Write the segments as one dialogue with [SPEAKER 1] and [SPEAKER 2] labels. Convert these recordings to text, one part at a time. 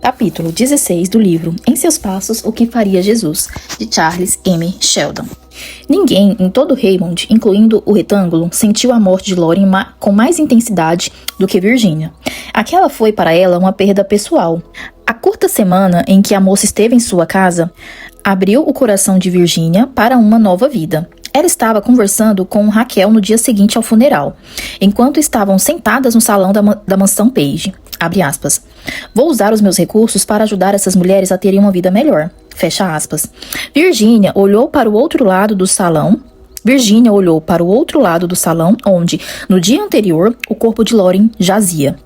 [SPEAKER 1] Capítulo 16 do livro Em Seus Passos, O que Faria Jesus, de Charles M. Sheldon. Ninguém em todo Raymond, incluindo o retângulo, sentiu a morte de Lauren com mais intensidade do que Virginia. Aquela foi para ela uma perda pessoal. A curta semana em que a moça esteve em sua casa abriu o coração de Virginia para uma nova vida. Ela estava conversando com Raquel no dia seguinte ao funeral, enquanto estavam sentadas no salão da mansão Page. Abre aspas. Vou usar os meus recursos para ajudar essas mulheres a terem uma vida melhor. Fecha aspas. Virginia olhou para o outro lado do salão, onde, no dia anterior, o corpo de Lauren jazia.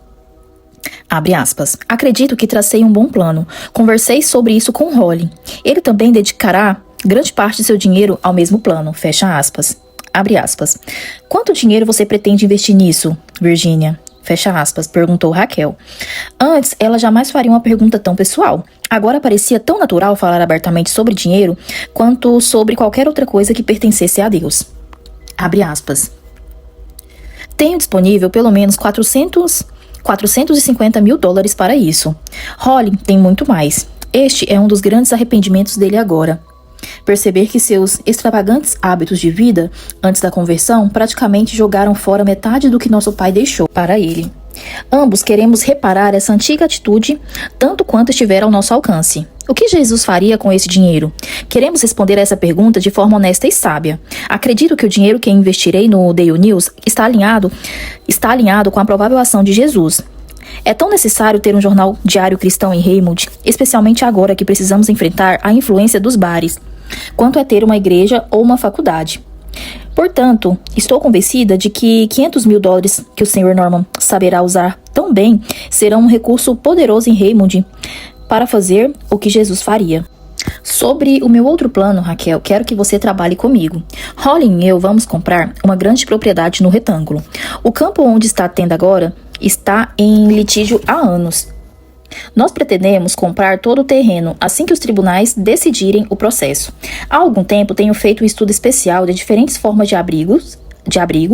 [SPEAKER 1] Abre aspas. Acredito que tracei um bom plano. Conversei sobre isso com Holly. Ele também dedicará grande parte de seu dinheiro ao mesmo plano. Fecha aspas. Abre aspas. Quanto dinheiro você pretende investir nisso, Virginia? Fecha aspas, perguntou Raquel. Antes, ela jamais faria uma pergunta tão pessoal. Agora parecia tão natural falar abertamente sobre dinheiro quanto sobre qualquer outra coisa que pertencesse a Deus. Abre aspas. Tenho disponível pelo menos 450 mil dólares para isso. Holly tem muito mais. Este é um dos grandes arrependimentos dele agora. Perceber que seus extravagantes hábitos de vida, antes da conversão, praticamente jogaram fora metade do que nosso pai deixou para ele. Ambos queremos reparar essa antiga atitude tanto quanto estiver ao nosso alcance. O que Jesus faria com esse dinheiro? Queremos responder a essa pergunta de forma honesta e sábia. Acredito que o dinheiro que investirei no Daily News está alinhado com a provável ação de Jesus. É tão necessário ter um jornal diário cristão em Raymond, especialmente agora que precisamos enfrentar a influência dos bares, quanto é ter uma igreja ou uma faculdade. Portanto, estou convencida de que 500 mil dólares que o Sr. Norman saberá usar tão bem serão um recurso poderoso em Raymond para fazer o que Jesus faria. Sobre o meu outro plano, Raquel, quero que você trabalhe comigo. Holly e eu vamos comprar uma grande propriedade no retângulo. O campo onde está a tenda agora está em litígio há anos. Nós pretendemos comprar todo o terreno assim que os tribunais decidirem o processo. Há algum tempo tenho feito um estudo especial de diferentes formas de abrigo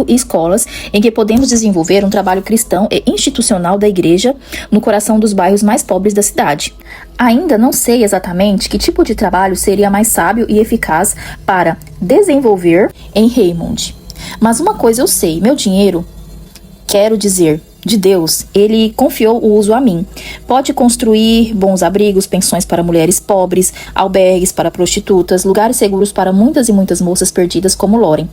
[SPEAKER 1] e escolas em que podemos desenvolver um trabalho cristão e institucional da igreja no coração dos bairros mais pobres da cidade. Ainda não sei exatamente que tipo de trabalho seria mais sábio e eficaz para desenvolver em Raymond. Mas uma coisa eu sei, meu dinheiro, quero dizer, de Deus, ele confiou o uso a mim. Pode construir bons abrigos, pensões para mulheres pobres, albergues para prostitutas, lugares seguros para muitas e muitas moças perdidas como Lauren.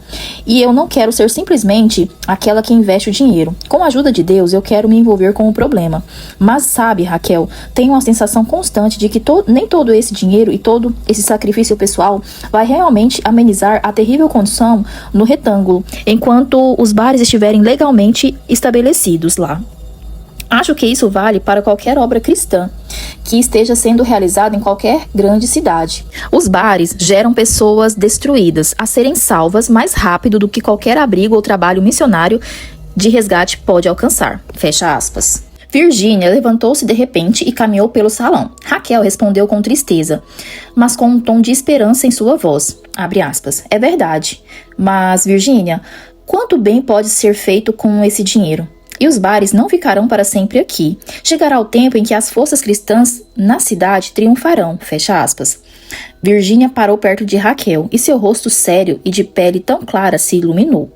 [SPEAKER 1] E eu não quero ser simplesmente aquela que investe o dinheiro. Com a ajuda de Deus, eu quero me envolver com o problema. Mas sabe, Raquel, tenho uma sensação constante de que nem todo esse dinheiro e todo esse sacrifício pessoal vai realmente amenizar a terrível condição no retângulo, enquanto os bares estiverem legalmente estabelecidos lá. Acho que isso vale para qualquer obra cristã que esteja sendo realizada em qualquer grande cidade. Os bares geram pessoas destruídas a serem salvas mais rápido do que qualquer abrigo ou trabalho missionário de resgate pode alcançar. Fecha aspas. Virginia levantou-se de repente e caminhou pelo salão. Raquel respondeu com tristeza, mas com um tom de esperança em sua voz. Abre aspas. É verdade. Mas, Virginia, quanto bem pode ser feito com esse dinheiro? E os bares não ficarão para sempre aqui. Chegará o tempo em que as forças cristãs na cidade triunfarão. Fecha aspas. Virginia parou perto de Raquel e seu rosto sério e de pele tão clara se iluminou.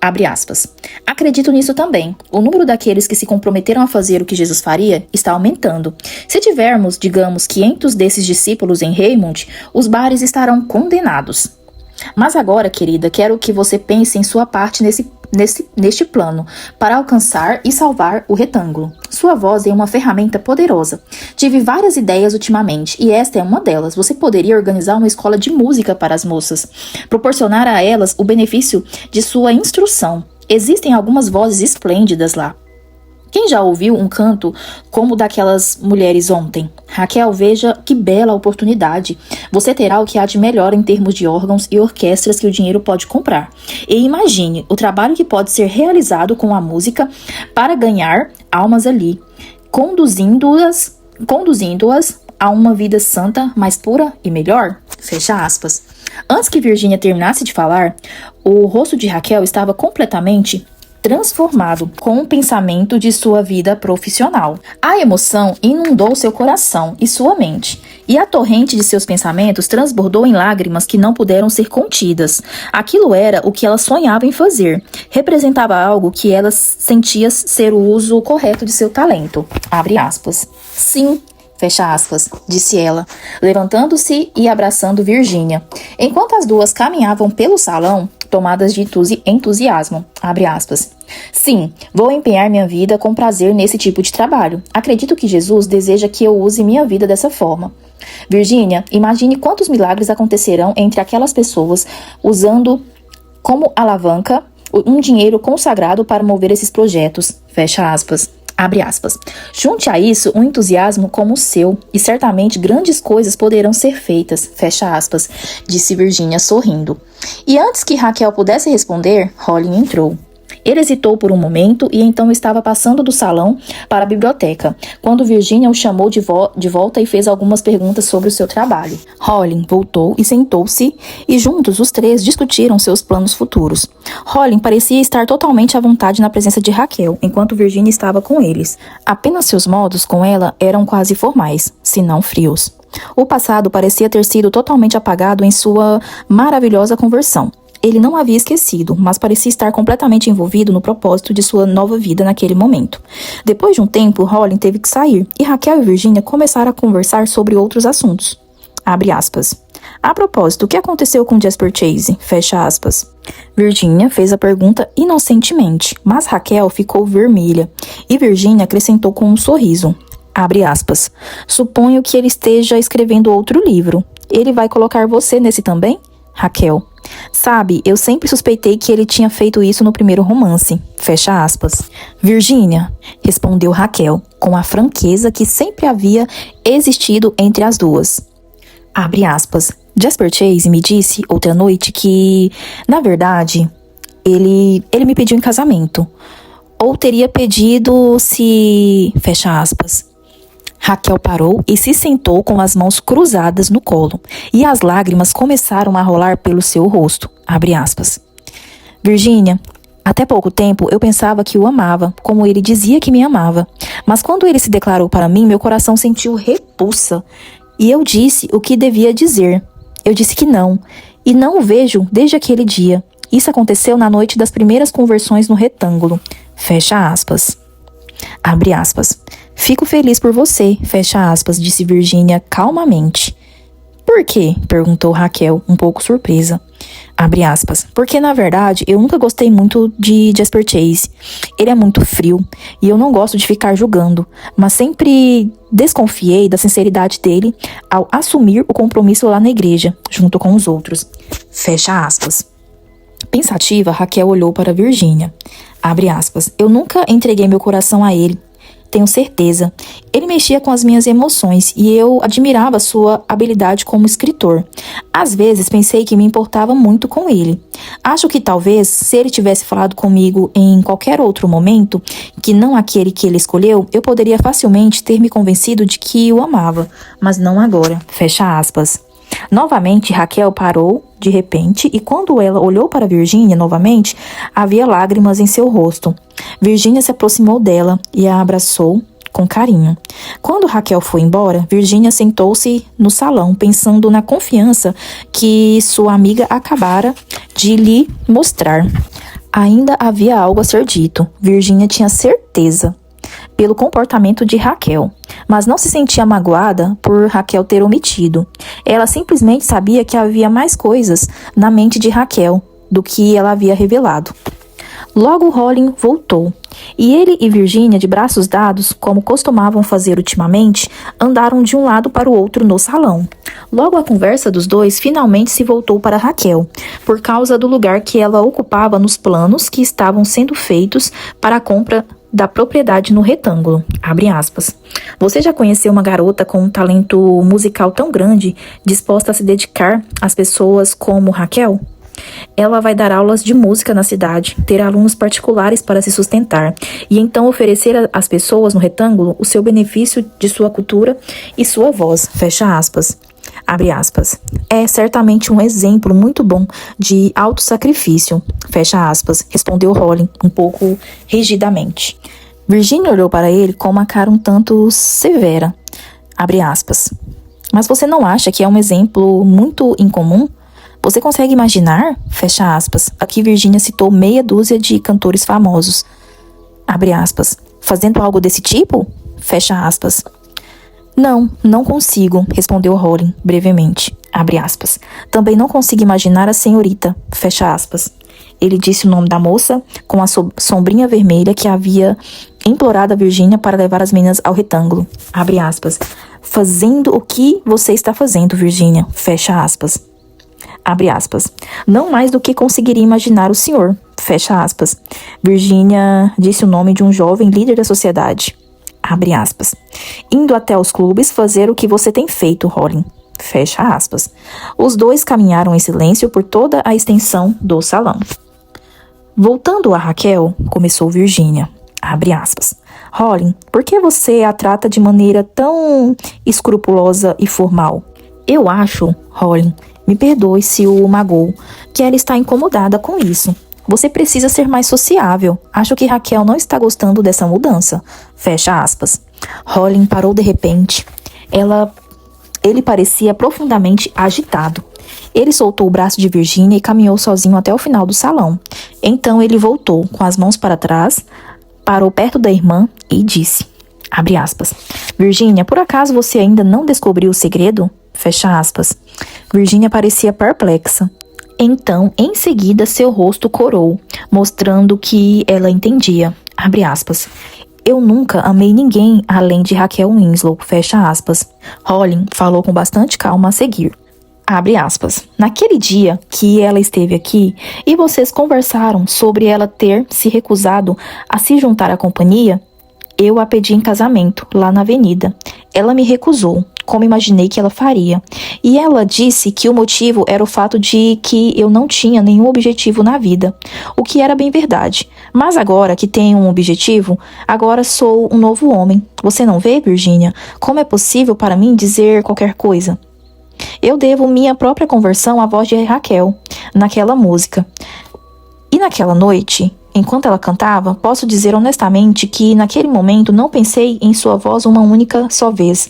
[SPEAKER 1] Abre aspas. Acredito nisso também. O número daqueles que se comprometeram a fazer o que Jesus faria está aumentando. Se tivermos, digamos, 500 desses discípulos em Raymond, os bares estarão condenados. Mas agora, querida, quero que você pense em sua parte neste plano, para alcançar e salvar o retângulo. Sua voz é uma ferramenta poderosa. Tive várias ideias ultimamente, e esta é uma delas. Você poderia organizar uma escola de música para as moças, proporcionar a elas o benefício de sua instrução. Existem algumas vozes esplêndidas lá. Quem já ouviu um canto como o daquelas mulheres ontem? Raquel, veja que bela oportunidade. Você terá o que há de melhor em termos de órgãos e orquestras que o dinheiro pode comprar. E imagine o trabalho que pode ser realizado com a música para ganhar almas ali, conduzindo-as a uma vida santa, mais pura e melhor. Fecha aspas. Antes que Virginia terminasse de falar, o rosto de Raquel estava completamente transformado com o pensamento de sua vida profissional. A emoção inundou seu coração e sua mente, e a torrente de seus pensamentos transbordou em lágrimas que não puderam ser contidas. Aquilo era o que ela sonhava em fazer. Representava algo que ela sentia ser o uso correto de seu talento. Abre aspas. Sim, fecha aspas, disse ela, levantando-se e abraçando Virgínia. Enquanto as duas caminhavam pelo salão, tomadas de entusiasmo, abre aspas. Sim, vou empenhar minha vida com prazer nesse tipo de trabalho. Acredito que Jesus deseja que eu use minha vida dessa forma. Virgínia, imagine quantos milagres acontecerão entre aquelas pessoas usando como alavanca um dinheiro consagrado para mover esses projetos, fecha aspas. Abre aspas. Junte a isso um entusiasmo como o seu, e certamente grandes coisas poderão ser feitas, fecha aspas, disse Virgínia sorrindo. E antes que Raquel pudesse responder, Holly entrou. Ele hesitou por um momento e então estava passando do salão para a biblioteca, quando Virgínia o chamou de volta e fez algumas perguntas sobre o seu trabalho. Holly voltou e sentou-se, e juntos os três discutiram seus planos futuros. Holly parecia estar totalmente à vontade na presença de Raquel, enquanto Virgínia estava com eles. Apenas seus modos com ela eram quase formais, se não frios. O passado parecia ter sido totalmente apagado em sua maravilhosa conversão. Ele não havia esquecido, mas parecia estar completamente envolvido no propósito de sua nova vida naquele momento. Depois de um tempo, Holly teve que sair, e Raquel e Virgínia começaram a conversar sobre outros assuntos. Abre aspas. A propósito, o que aconteceu com Jasper Chase? Fecha aspas. Virgínia fez a pergunta inocentemente, mas Raquel ficou vermelha, e Virgínia acrescentou com um sorriso. Abre aspas. Suponho que ele esteja escrevendo outro livro. Ele vai colocar você nesse também? Raquel. Sabe, eu sempre suspeitei que ele tinha feito isso no primeiro romance. Fecha aspas. Virgínia, respondeu Raquel, com a franqueza que sempre havia existido entre as duas. Abre aspas. Jasper Chase me disse outra noite que, na verdade, ele me pediu em casamento. Ou teria pedido se... Fecha aspas. Raquel parou e se sentou com as mãos cruzadas no colo, e as lágrimas começaram a rolar pelo seu rosto. Abre aspas. Virgínia, até pouco tempo eu pensava que o amava, como ele dizia que me amava. Mas quando ele se declarou para mim, meu coração sentiu repulsa. E eu disse o que devia dizer. Eu disse que não, e não o vejo desde aquele dia. Isso aconteceu na noite das primeiras conversões no retângulo. Fecha aspas. Abre aspas. Fico feliz por você, fecha aspas, disse Virgínia calmamente. Por quê? Perguntou Raquel, um pouco surpresa. Abre aspas. Porque, na verdade, eu nunca gostei muito de Jasper Chase. Ele é muito frio, e eu não gosto de ficar julgando, mas sempre desconfiei da sinceridade dele ao assumir o compromisso lá na igreja, junto com os outros. Fecha aspas. Pensativa, Raquel olhou para Virgínia. Abre aspas. Eu nunca entreguei meu coração a ele. Tenho certeza. Ele mexia com as minhas emoções e eu admirava sua habilidade como escritor. Às vezes pensei que me importava muito com ele. Acho que talvez, se ele tivesse falado comigo em qualquer outro momento, que não aquele que ele escolheu, eu poderia facilmente ter me convencido de que o amava, mas não agora. Fecha aspas. Novamente, Raquel parou de repente e quando ela olhou para Virgínia novamente, havia lágrimas em seu rosto. Virgínia se aproximou dela e a abraçou com carinho. Quando Raquel foi embora, Virgínia sentou-se no salão, pensando na confiança que sua amiga acabara de lhe mostrar. Ainda havia algo a ser dito. Virgínia tinha certeza pelo comportamento de Raquel, mas não se sentia magoada por Raquel ter omitido. Ela simplesmente sabia que havia mais coisas na mente de Raquel do que ela havia revelado. Logo Holly voltou, e ele e Virgínia, de braços dados, como costumavam fazer ultimamente, andaram de um lado para o outro no salão. Logo a conversa dos dois finalmente se voltou para Raquel, por causa do lugar que ela ocupava nos planos que estavam sendo feitos para a compra da propriedade no retângulo. Abre aspas. Você já conheceu uma garota com um talento musical tão grande, disposta a se dedicar às pessoas como Raquel? Ela vai dar aulas de música na cidade, ter alunos particulares para se sustentar, e então oferecer às pessoas no retângulo o seu benefício de sua cultura e sua voz. Fecha aspas. Abre aspas. É certamente um exemplo muito bom de autossacrifício. Fecha aspas. Respondeu Holly, um pouco rigidamente. Virginia olhou para ele com uma cara um tanto severa. Abre aspas. Mas você não acha que é um exemplo muito incomum? Você consegue imaginar? Fecha aspas. Aqui Virginia citou meia dúzia de cantores famosos. Abre aspas. Fazendo algo desse tipo? Fecha aspas. Não consigo, respondeu Holly, brevemente. Abre aspas. Também não consigo imaginar a senhorita. Fecha aspas. Ele disse o nome da moça com a sombrinha vermelha que havia implorado a Virginia para levar as meninas ao retângulo. Abre aspas. Fazendo o que você está fazendo, Virginia. Fecha aspas. Abre aspas. Não mais do que conseguiria imaginar o senhor. Fecha aspas. Virginia disse o nome de um jovem líder da sociedade. Abre aspas. Indo até os clubes fazer o que você tem feito, Holly. Fecha aspas. Os dois caminharam em silêncio por toda a extensão do salão. Voltando a Raquel, começou Virginia. Abre aspas. Holly, por que você a trata de maneira tão escrupulosa e formal? Eu acho, Holly, me perdoe se o magou, que ela está incomodada com isso. Você precisa ser mais sociável. Acho que Raquel não está gostando dessa mudança. Fecha aspas. Holly parou de repente. Ele parecia profundamente agitado. Ele soltou o braço de Virginia e caminhou sozinho até o final do salão. Então ele voltou, com as mãos para trás, parou perto da irmã e disse, abre aspas, Virginia, por acaso você ainda não descobriu o segredo? Fecha aspas. Virginia parecia perplexa. Então, em seguida, seu rosto corou, mostrando que ela entendia. Abre aspas. Eu nunca amei ninguém além de Raquel Winslow. Fecha aspas. Holly falou com bastante calma a seguir. Abre aspas. Naquele dia que ela esteve aqui e vocês conversaram sobre ela ter se recusado a se juntar à companhia, eu a pedi em casamento, lá na avenida. Ela me recusou, como imaginei que ela faria. E ela disse que o motivo era o fato de que eu não tinha nenhum objetivo na vida, o que era bem verdade. Mas agora que tenho um objetivo, agora sou um novo homem. Você não vê, Virginia? Como é possível para mim dizer qualquer coisa? Eu devo minha própria conversão à voz de Raquel, naquela música. E naquela noite, enquanto ela cantava, posso dizer honestamente que naquele momento não pensei em sua voz uma única só vez,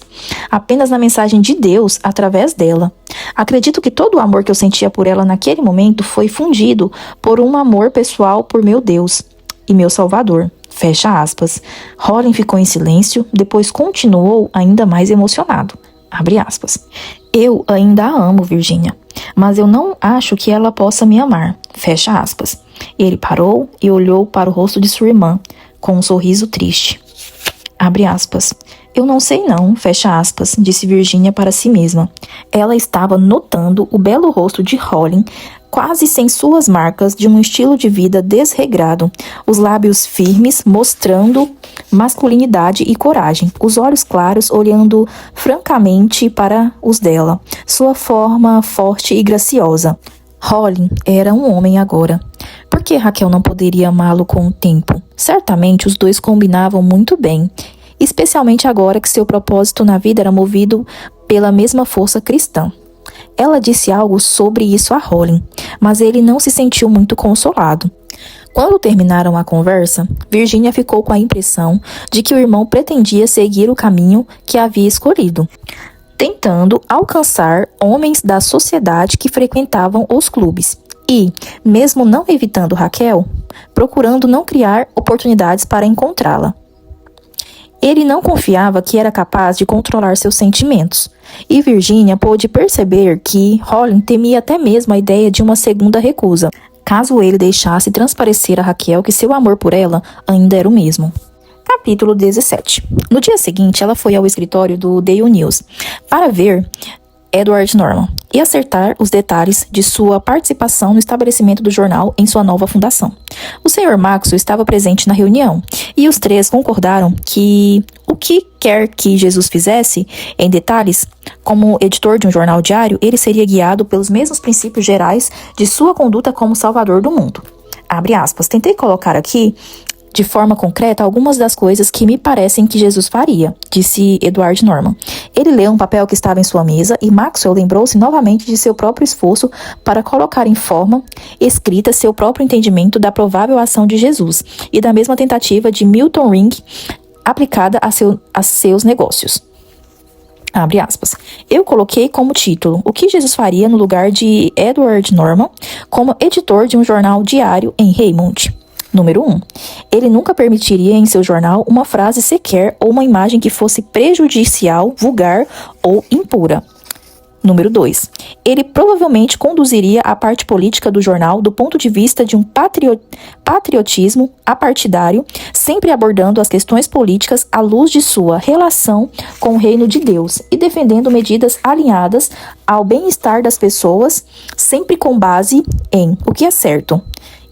[SPEAKER 1] apenas na mensagem de Deus através dela. Acredito que todo o amor que eu sentia por ela naquele momento foi fundido por um amor pessoal por meu Deus e meu Salvador. Fecha aspas. Holly ficou em silêncio, depois continuou ainda mais emocionado. Abre aspas. Eu ainda a amo, Virginia, mas eu não acho que ela possa me amar. Fecha aspas. Ele parou e olhou para o rosto de sua irmã, com um sorriso triste. Abre aspas. Eu não sei não, fecha aspas, disse Virginia para si mesma. Ela estava notando o belo rosto de Holly, quase sem suas marcas de um estilo de vida desregrado, os lábios firmes mostrando masculinidade e coragem, os olhos claros olhando francamente para os dela, sua forma forte e graciosa. Holly era um homem agora. Por que Raquel não poderia amá-lo com o tempo? Certamente os dois combinavam muito bem, especialmente agora que seu propósito na vida era movido pela mesma força cristã. Ela disse algo sobre isso a Holly, mas ele não se sentiu muito consolado. Quando terminaram a conversa, Virginia ficou com a impressão de que o irmão pretendia seguir o caminho que havia escolhido, tentando alcançar homens da sociedade que frequentavam os clubes e, mesmo não evitando Raquel, procurando não criar oportunidades para encontrá-la. Ele não confiava que era capaz de controlar seus sentimentos, e Virginia pôde perceber que Holly temia até mesmo a ideia de uma segunda recusa, caso ele deixasse transparecer a Raquel que seu amor por ela ainda era o mesmo. Capítulo 17. No dia seguinte, ela foi ao escritório do Daily News para ver Edward Norman e acertar os detalhes de sua participação no estabelecimento do jornal em sua nova fundação. O Sr. Maxwell estava presente na reunião e os três concordaram que o que quer que Jesus fizesse, em detalhes, como editor de um jornal diário, ele seria guiado pelos mesmos princípios gerais de sua conduta como salvador do mundo. Abre aspas. Tentei colocar aqui de forma concreta algumas das coisas que me parecem que Jesus faria, disse Edward Norman. Ele leu um papel que estava em sua mesa e Maxwell lembrou-se novamente de seu próprio esforço para colocar em forma escrita seu próprio entendimento da provável ação de Jesus e da mesma tentativa de Milton Ring aplicada a seus negócios. Abre aspas. Eu coloquei como título o que Jesus faria no lugar de Edward Norman como editor de um jornal diário em Raymond. Número 1. Ele nunca permitiria em seu jornal uma frase sequer ou uma imagem que fosse prejudicial, vulgar ou impura. Número 2. Ele provavelmente conduziria a parte política do jornal do ponto de vista de um patriotismo apartidário, sempre abordando as questões políticas à luz de sua relação com o reino de Deus e defendendo medidas alinhadas ao bem-estar das pessoas, sempre com base em o que é certo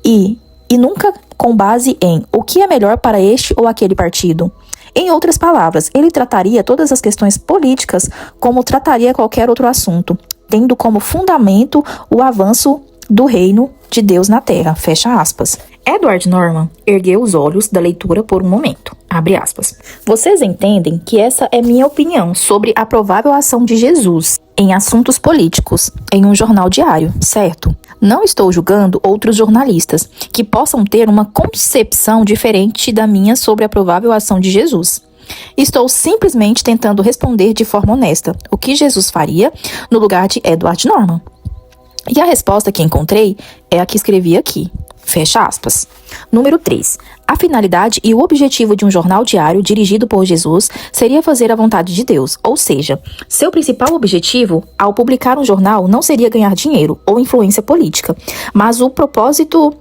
[SPEAKER 1] e nunca com base em o que é melhor para este ou aquele partido. Em outras palavras, ele trataria todas as questões políticas como trataria qualquer outro assunto, tendo como fundamento o avanço do reino de Deus na terra. Fecha aspas. Edward Norman ergueu os olhos da leitura por um momento. Abre aspas. Vocês entendem que essa é minha opinião sobre a provável ação de Jesus em assuntos políticos, em um jornal diário, certo? Não estou julgando outros jornalistas que possam ter uma concepção diferente da minha sobre a provável ação de Jesus. Estou simplesmente tentando responder de forma honesta o que Jesus faria no lugar de Edward Norman. E a resposta que encontrei é a que escrevi aqui. Fecha aspas. Número 3. A finalidade e o objetivo de um jornal diário dirigido por Jesus seria fazer a vontade de Deus, ou seja, seu principal objetivo ao publicar um jornal não seria ganhar dinheiro ou influência política, mas o propósito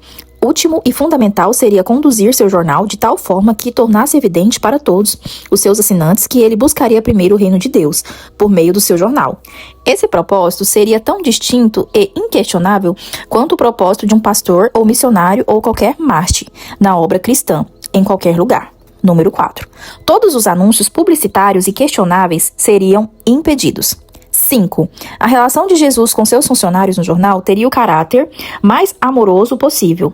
[SPEAKER 1] último e fundamental seria conduzir seu jornal de tal forma que tornasse evidente para todos os seus assinantes que ele buscaria primeiro o reino de Deus, por meio do seu jornal. Esse propósito seria tão distinto e inquestionável quanto o propósito de um pastor ou missionário ou qualquer mártir na obra cristã, em qualquer lugar. Número 4. Todos os anúncios publicitários e questionáveis seriam impedidos. 5. A relação de Jesus com seus funcionários no jornal teria o caráter mais amoroso possível.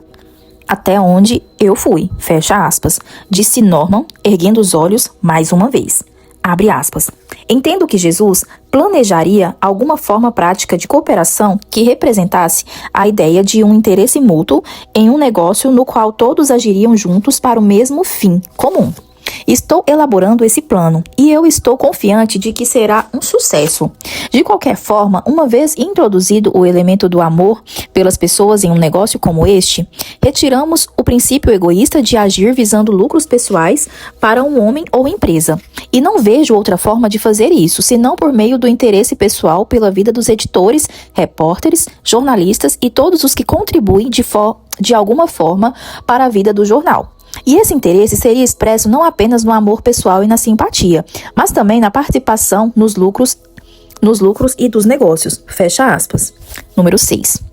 [SPEAKER 1] Até onde eu fui, fecha aspas, disse Norman, erguendo os olhos mais uma vez. Abre aspas. Entendo que Jesus planejaria alguma forma prática de cooperação que representasse a ideia de um interesse mútuo em um negócio no qual todos agiriam juntos para o mesmo fim comum. Estou elaborando esse plano e eu estou confiante de que será um sucesso. De qualquer forma, uma vez introduzido o elemento do amor pelas pessoas em um negócio como este, retiramos o princípio egoísta de agir visando lucros pessoais para um homem ou empresa. E não vejo outra forma de fazer isso, senão por meio do interesse pessoal pela vida dos editores, repórteres, jornalistas e todos os que contribuem de alguma forma para a vida do jornal. E esse interesse seria expresso não apenas no amor pessoal e na simpatia, mas também na participação nos lucros e dos negócios. Fecha aspas. Número 6.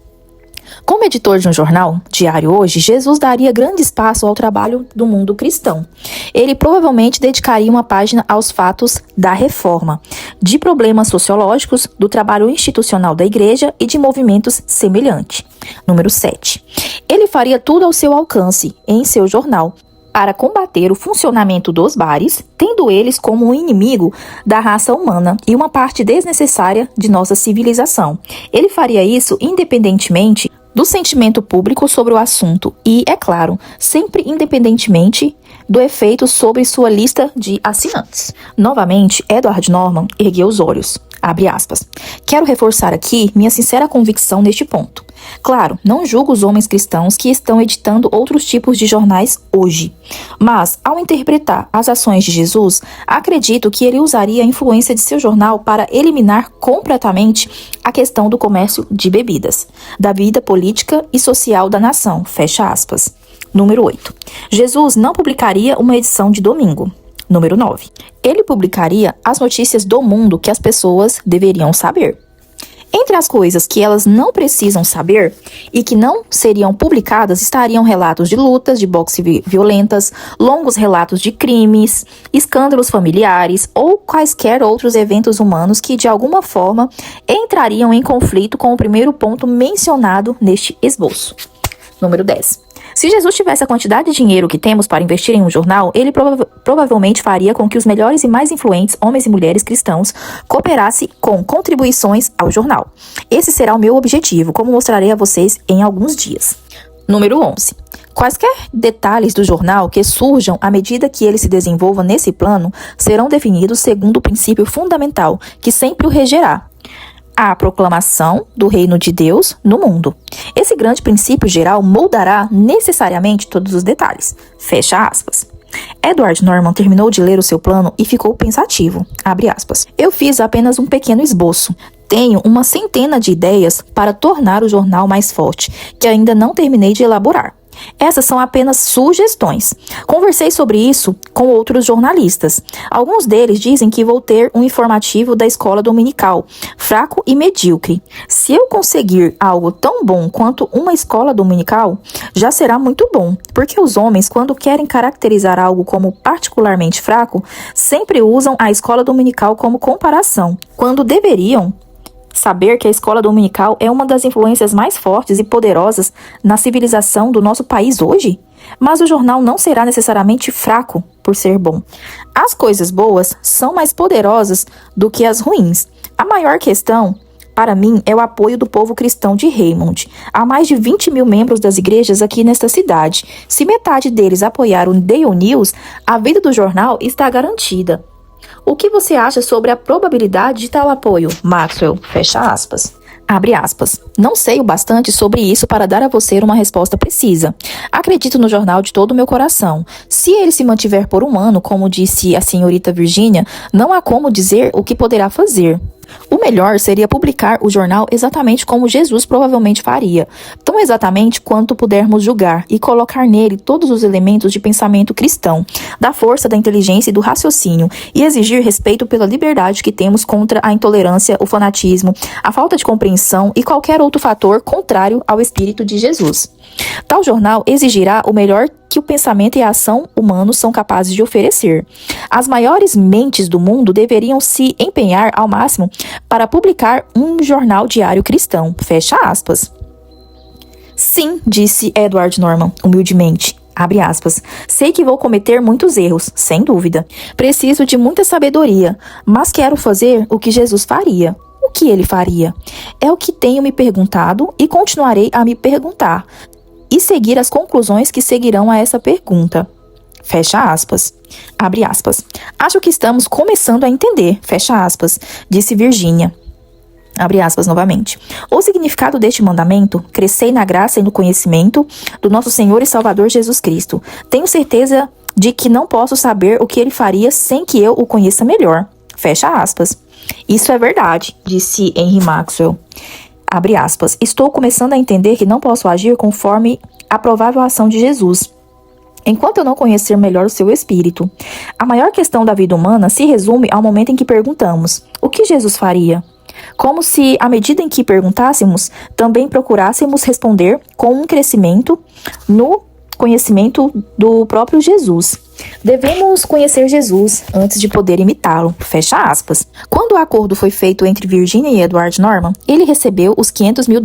[SPEAKER 1] Como editor de um jornal diário hoje, Jesus daria grande espaço ao trabalho do mundo cristão. Ele provavelmente dedicaria uma página aos fatos da reforma, de problemas sociológicos, do trabalho institucional da igreja e de movimentos semelhantes. Número 7. Ele faria tudo ao seu alcance em seu jornal para combater o funcionamento dos bares, tendo eles como um inimigo da raça humana e uma parte desnecessária de nossa civilização. Ele faria isso independentemente do sentimento público sobre o assunto e, é claro, sempre independentemente do efeito sobre sua lista de assinantes. Novamente, Edward Norman ergueu os olhos. Abre aspas. Quero reforçar aqui minha sincera convicção neste ponto. Claro, não julgo os homens cristãos que estão editando outros tipos de jornais hoje. Mas, ao interpretar as ações de Jesus, acredito que ele usaria a influência de seu jornal para eliminar completamente a questão do comércio de bebidas, da vida política e social da nação. Fecha aspas. Número 8. Jesus não publicaria uma edição de domingo. Número 9. Ele publicaria as notícias do mundo que as pessoas deveriam saber. Entre as coisas que elas não precisam saber e que não seriam publicadas estariam relatos de lutas de boxe violentas, longos relatos de crimes, escândalos familiares ou quaisquer outros eventos humanos que de alguma forma entrariam em conflito com o primeiro ponto mencionado neste esboço. Número 10. Se Jesus tivesse a quantidade de dinheiro que temos para investir em um jornal, ele provavelmente faria com que os melhores e mais influentes homens e mulheres cristãos cooperassem com contribuições ao jornal. Esse será o meu objetivo, como mostrarei a vocês em alguns dias. Número 11. Quaisquer detalhes do jornal que surjam à medida que ele se desenvolva nesse plano serão definidos segundo o princípio fundamental que sempre o regerá: a proclamação do reino de Deus no mundo. Esse grande princípio geral moldará necessariamente todos os detalhes. Fecha aspas. Edward Norman terminou de ler o seu plano e ficou pensativo. Abre aspas. Eu fiz apenas um pequeno esboço. Tenho uma centena de ideias para tornar o jornal mais forte, que ainda não terminei de elaborar. Essas são apenas sugestões. Conversei sobre isso com outros jornalistas. Alguns deles dizem que vou ter um informativo da escola dominical, fraco e medíocre. Se eu conseguir algo tão bom quanto uma escola dominical, já será muito bom, porque os homens, quando querem caracterizar algo como particularmente fraco, sempre usam a escola dominical como comparação, quando deveriam saber que a escola dominical é uma das influências mais fortes e poderosas na civilização do nosso país hoje. Mas o jornal não será necessariamente fraco por ser bom. As coisas boas são mais poderosas do que as ruins. A maior questão, para mim, é o apoio do povo cristão de Raymond. Há mais de 20 mil membros das igrejas aqui nesta cidade. Se metade deles apoiar o Daily News, a vida do jornal está garantida. O que você acha sobre a probabilidade de tal apoio, Maxwell? Fecha aspas. Abre aspas. Não sei o bastante sobre isso para dar a você uma resposta precisa. Acredito no jornal de todo o meu coração. Se ele se mantiver por um ano, como disse a senhorita Virginia, não há como dizer o que poderá fazer. O melhor seria publicar o jornal exatamente como Jesus provavelmente faria, tão exatamente quanto pudermos julgar, e colocar nele todos os elementos de pensamento cristão, da força, da inteligência e do raciocínio, e exigir respeito pela liberdade que temos contra a intolerância, o fanatismo, a falta de compreensão e qualquer outro fator contrário ao Espírito de Jesus. Tal jornal exigirá o melhor que o pensamento e a ação humanos são capazes de oferecer. As maiores mentes do mundo deveriam se empenhar ao máximo para publicar um jornal diário cristão. Fecha aspas. Sim, disse Edward Norman, humildemente. Abre aspas. Sei que vou cometer muitos erros, sem dúvida. Preciso de muita sabedoria, mas quero fazer o que Jesus faria. O que ele faria? É o que tenho me perguntado e continuarei a me perguntar, e seguir as conclusões que seguirão a essa pergunta. Fecha aspas. Abre aspas. Acho que estamos começando a entender, fecha aspas, disse Virginia. Abre aspas novamente. O significado deste mandamento: crescei na graça e no conhecimento do nosso Senhor e Salvador Jesus Cristo. Tenho certeza de que não posso saber o que ele faria sem que eu o conheça melhor. Fecha aspas. Isso é verdade, disse Henry Maxwell. Abre aspas. Estou começando a entender que não posso agir conforme a provável ação de Jesus, enquanto eu não conhecer melhor o seu espírito. A maior questão da vida humana se resume ao momento em que perguntamos: o que Jesus faria? Como se, à medida em que perguntássemos, também procurássemos responder com um crescimento no conhecimento do próprio Jesus. Devemos conhecer Jesus antes de poder imitá-lo. Fecha aspas. Quando o acordo foi feito entre Virginia e Edward Norman, ele recebeu os $500 mil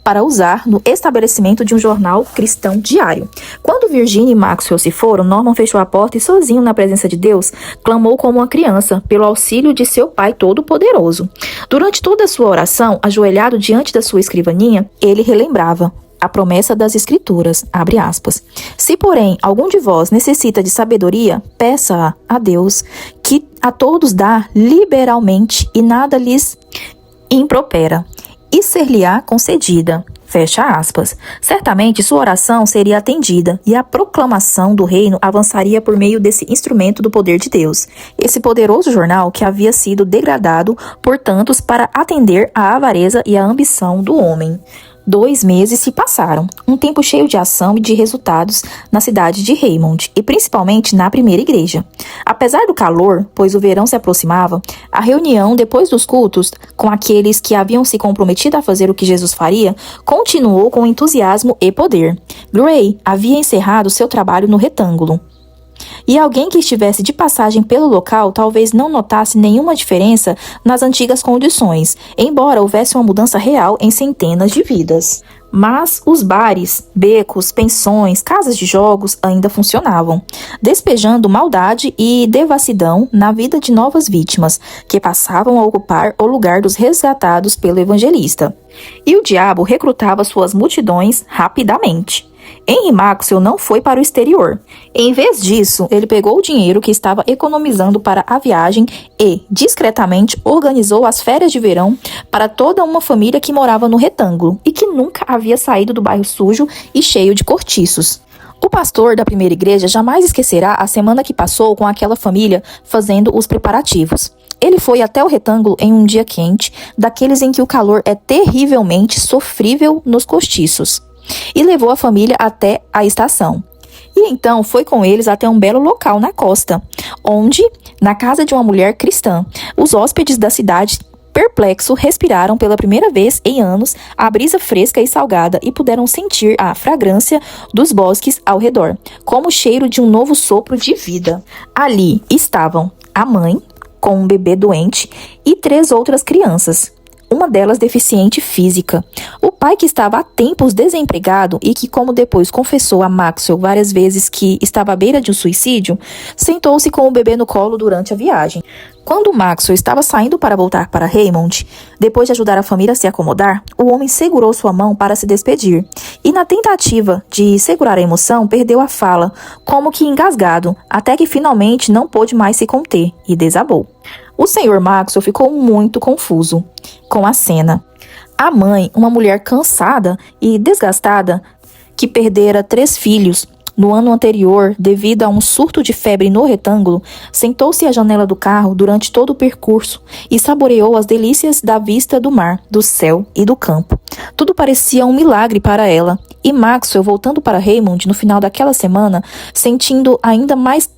[SPEAKER 1] para usar no estabelecimento de um jornal cristão diário. Quando Virginia e Maxwell se foram, Norman fechou a porta e, sozinho na presença de Deus, clamou como uma criança pelo auxílio de seu Pai Todo-Poderoso. Durante toda a sua oração, ajoelhado diante da sua escrivaninha, ele relembrava a promessa das Escrituras, abre aspas. Se, porém, algum de vós necessita de sabedoria, peça a Deus, que a todos dá liberalmente e nada lhes impropera, e ser-lhe-á concedida. Fecha aspas. Certamente sua oração seria atendida e a proclamação do reino avançaria por meio desse instrumento do poder de Deus. Esse poderoso jornal que havia sido degradado por tantos para atender à avareza e à ambição do homem. 2 meses se passaram, um tempo cheio de ação e de resultados na cidade de Raymond, e principalmente na primeira igreja. Apesar do calor, pois o verão se aproximava, a reunião depois dos cultos, com aqueles que haviam se comprometido a fazer o que Jesus faria, continuou com entusiasmo e poder. Gray havia encerrado seu trabalho no retângulo. E alguém que estivesse de passagem pelo local talvez não notasse nenhuma diferença nas antigas condições, embora houvesse uma mudança real em centenas de vidas. Mas os bares, becos, pensões, casas de jogos ainda funcionavam, despejando maldade e devassidão na vida de novas vítimas, que passavam a ocupar o lugar dos resgatados pelo evangelista. E o diabo recrutava suas multidões rapidamente. Henry Maxwell não foi para o exterior. Em vez disso, ele pegou o dinheiro que estava economizando para a viagem e, discretamente, organizou as férias de verão para toda uma família que morava no retângulo e que nunca havia saído do bairro sujo e cheio de cortiços. O pastor da primeira igreja jamais esquecerá a semana que passou com aquela família fazendo os preparativos. Ele foi até o retângulo em um dia quente, daqueles em que o calor é terrivelmente sofrível nos cortiços, e levou a família até a estação. E então foi com eles até um belo local na costa, onde, na casa de uma mulher cristã, os hóspedes da cidade, perplexos, respiraram pela primeira vez em anos a brisa fresca e salgada e puderam sentir a fragrância dos bosques ao redor, como o cheiro de um novo sopro de vida. Ali estavam a mãe, com um bebê doente, e 3 outras crianças, uma delas deficiente física. O pai, que estava há tempos desempregado e que, como depois confessou a Maxwell várias vezes que estava à beira de um suicídio, sentou-se com o bebê no colo durante a viagem. Quando Maxwell estava saindo para voltar para Raymond, depois de ajudar a família a se acomodar, o homem segurou sua mão para se despedir e, na tentativa de segurar a emoção, perdeu a fala, como que engasgado, até que finalmente não pôde mais se conter e desabou. O Sr. Maxwell ficou muito confuso com a cena. A mãe, uma mulher cansada e desgastada, que perdera 3 filhos no ano anterior devido a um surto de febre no retângulo, sentou-se à janela do carro durante todo o percurso e saboreou as delícias da vista do mar, do céu e do campo. Tudo parecia um milagre para ela, e Maxwell, voltando para Raymond no final daquela semana, sentindo ainda mais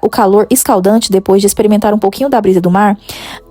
[SPEAKER 1] o calor escaldante depois de experimentar um pouquinho da brisa do mar,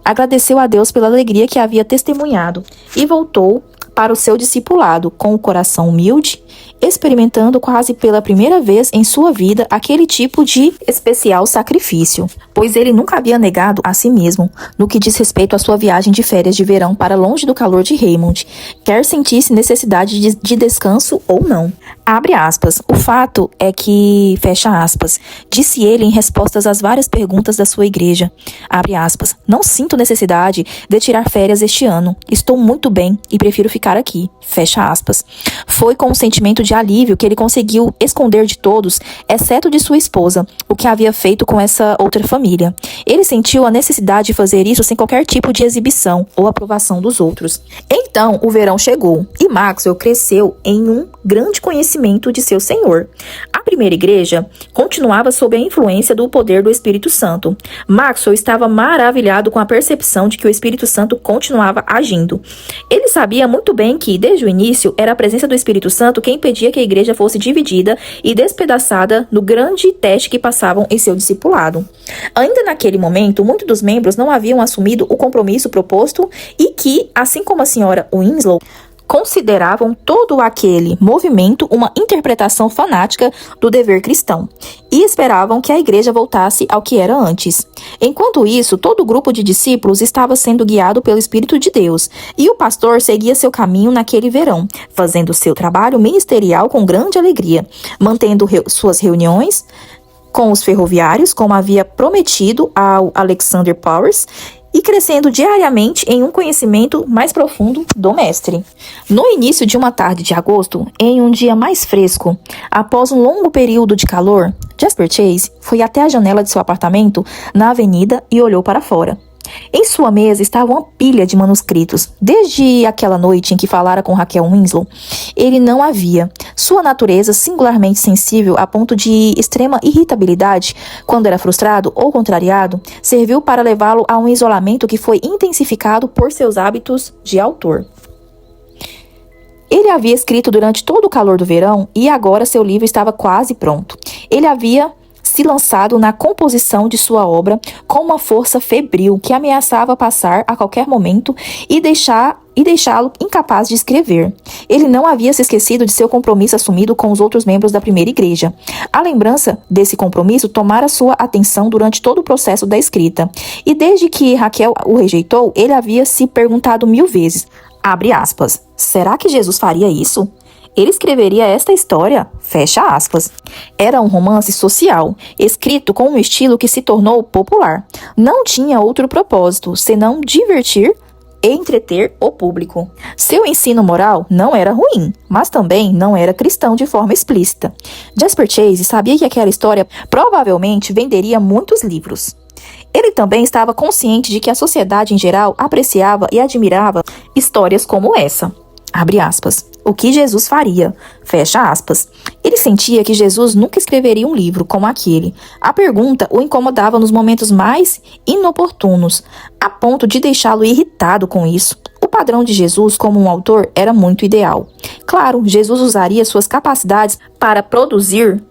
[SPEAKER 1] agradeceu a Deus pela alegria que havia testemunhado e voltou para o seu discipulado com o coração humilde, experimentando quase pela primeira vez em sua vida aquele tipo de especial sacrifício, pois ele nunca havia negado a si mesmo no que diz respeito à sua viagem de férias de verão para longe do calor de Raymond, quer sentisse necessidade de descanso ou não. Abre aspas. O fato é que, fecha aspas, disse ele em respostas às várias perguntas da sua igreja. Abre aspas. Não sinto necessidade de tirar férias este ano. Estou muito bem e prefiro ficar aqui. Fecha aspas. Foi com um sentimento de alívio que ele conseguiu esconder de todos, exceto de sua esposa, o que havia feito com essa outra família. Ele sentiu a necessidade de fazer isso sem qualquer tipo de exibição ou aprovação dos outros. Então, o verão chegou e Maxwell cresceu em um grande conhecimento de seu Senhor. A primeira igreja continuava sob a influência do poder do Espírito Santo. Maxwell estava maravilhado com a percepção de que o Espírito Santo continuava agindo. Ele sabia muito bem que, desde o início, era a presença do Espírito Santo quem impedia que a igreja fosse dividida e despedaçada no grande teste que passavam em seu discipulado. Ainda naquele momento, muitos dos membros não haviam assumido o compromisso proposto e que, assim como a senhora Winslow, consideravam todo aquele movimento uma interpretação fanática do dever cristão e esperavam que a igreja voltasse ao que era antes. Enquanto isso, todo o grupo de discípulos estava sendo guiado pelo Espírito de Deus e o pastor seguia seu caminho naquele verão, fazendo seu trabalho ministerial com grande alegria, mantendo suas reuniões com os ferroviários, como havia prometido ao Alexander Powers, e crescendo diariamente em um conhecimento mais profundo do mestre. No início de uma tarde de agosto, em um dia mais fresco, após um longo período de calor, Jasper Chase foi até a janela de seu apartamento na avenida e olhou para fora. Em sua mesa estava uma pilha de manuscritos. Desde aquela noite em que falara com Raquel Winslow, ele não havia. Sua natureza, singularmente sensível a ponto de extrema irritabilidade, quando era frustrado ou contrariado, serviu para levá-lo a um isolamento que foi intensificado por seus hábitos de autor. Ele havia escrito durante todo o calor do verão e agora seu livro estava quase pronto. Ele havia se lançado na composição de sua obra com uma força febril que ameaçava passar a qualquer momento e deixá-lo incapaz de escrever. Ele não havia se esquecido de seu compromisso assumido com os outros membros da primeira igreja. A lembrança desse compromisso tomara sua atenção durante todo o processo da escrita. E desde que Raquel o rejeitou, ele havia se perguntado 1000 vezes, abre aspas, será que Jesus faria isso? Ele escreveria esta história? Fecha aspas. Era um romance social, escrito com um estilo que se tornou popular. Não tinha outro propósito, senão divertir e entreter o público. Seu ensino moral não era ruim, mas também não era cristão de forma explícita. Jasper Chase sabia que aquela história provavelmente venderia muitos livros. Ele também estava consciente de que a sociedade em geral apreciava e admirava histórias como essa. Abre aspas. O que Jesus faria? Fecha aspas. Ele sentia que Jesus nunca escreveria um livro como aquele. A pergunta o incomodava nos momentos mais inoportunos, a ponto de deixá-lo irritado com isso. O padrão de Jesus como um autor era muito ideal. Claro, Jesus usaria suas capacidades para produzir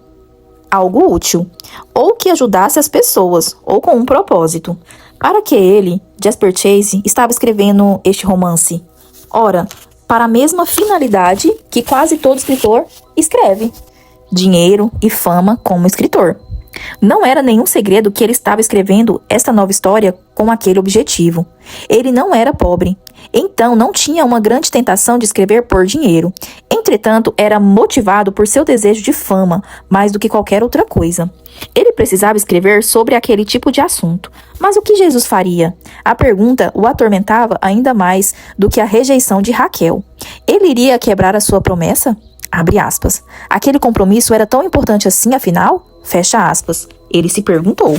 [SPEAKER 1] algo útil, ou que ajudasse as pessoas, ou com um propósito. Para que ele, Jasper Chase, estava escrevendo este romance? Ora, para a mesma finalidade que quase todo escritor escreve: dinheiro e fama como escritor. Não era nenhum segredo que ele estava escrevendo esta nova história com aquele objetivo. Ele não era pobre, então não tinha uma grande tentação de escrever por dinheiro. Entretanto, era motivado por seu desejo de fama, mais do que qualquer outra coisa. Ele precisava escrever sobre aquele tipo de assunto. Mas o que Jesus faria? A pergunta o atormentava ainda mais do que a rejeição de Raquel. Ele iria quebrar a sua promessa? Abre aspas. Aquele compromisso era tão importante assim, afinal? Fecha aspas. Ele se perguntou.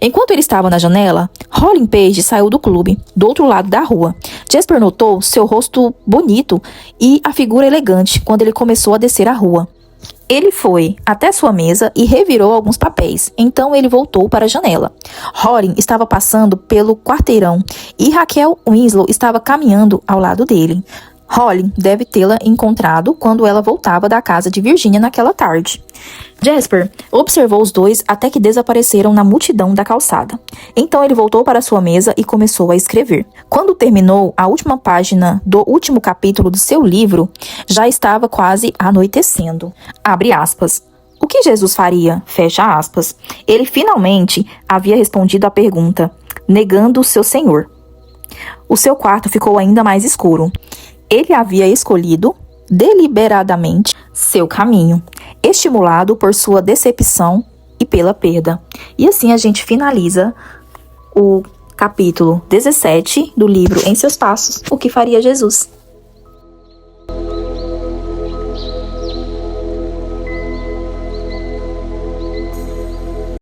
[SPEAKER 1] Enquanto ele estava na janela, Rolling Page saiu do clube, do outro lado da rua. Jasper notou seu rosto bonito e a figura elegante quando ele começou a descer a rua. Ele foi até sua mesa e revirou alguns papéis. Então ele voltou para a janela. Rolling estava passando pelo quarteirão e Raquel Winslow estava caminhando ao lado dele. Rolling deve tê-la encontrado quando ela voltava da casa de Virginia naquela tarde. Jasper observou os dois até que desapareceram na multidão da calçada. Então ele voltou para sua mesa e começou a escrever. Quando terminou a última página do último capítulo do seu livro, já estava quase anoitecendo. Abre aspas. O que Jesus faria? Fecha aspas. Ele finalmente havia respondido à pergunta, negando o seu Senhor. O seu quarto ficou ainda mais escuro. Ele havia escolhido deliberadamente seu caminho, estimulado por sua decepção e pela perda. E assim a gente finaliza o capítulo 17 do livro Em Seus Passos, O que Faria Jesus.